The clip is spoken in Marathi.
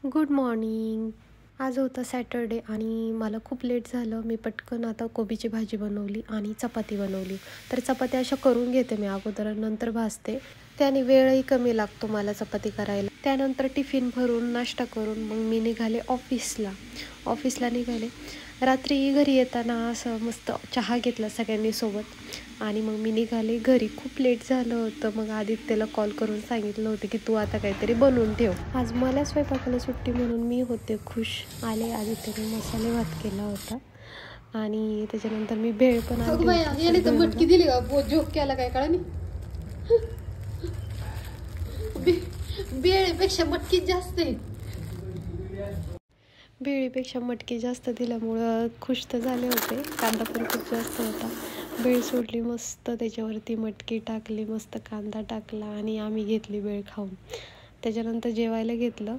Good morning. आज होतं सॅटरडे आणि मला खूप लेट झालं. मी पटकन आता कोबीची भाजी बनवली आणि चपाती बनवली. तर चपात्या अशा करून घेते मी अगोदर, नंतर भाजते. त्याने वेळही कमी लागतो मला चपाती करायला. त्यानंतर टिफिन भरून नाश्ता करून मग मी निघाले ऑफिसला निघाले. रात्री घरी येताना असं मस्त चहा घेतला सगळ्यांनी सोबत आणि मग मी निघाले घरी. खूप लेट झालं होतं. मग आदित्यला कॉल करून सांगितलं होतं की तू आता काहीतरी बनवून ठेव. आज मला स्वयंपाकाला सुट्टी म्हणून मी होते खुश. आले आदित्यने मसाले भात केला होता आणि त्याच्यानंतर मी भेळ पण आणली होती. मटकी दिली का जोक केला काय कळा नाही. बेळेपेक्षा मटकी जास्त आहे. भेळीपेक्षा मटकी जास्त दिल्यामुळं खुश तर झाले होते. कांदा पण खूप जास्त होता. भेळ सोडली मस्त, त्याच्यावरती मटकी टाकली, मस्त कांदा टाकला आणि आम्ही घेतली भेळ खाऊन. त्याच्यानंतर जेवायला घेतलं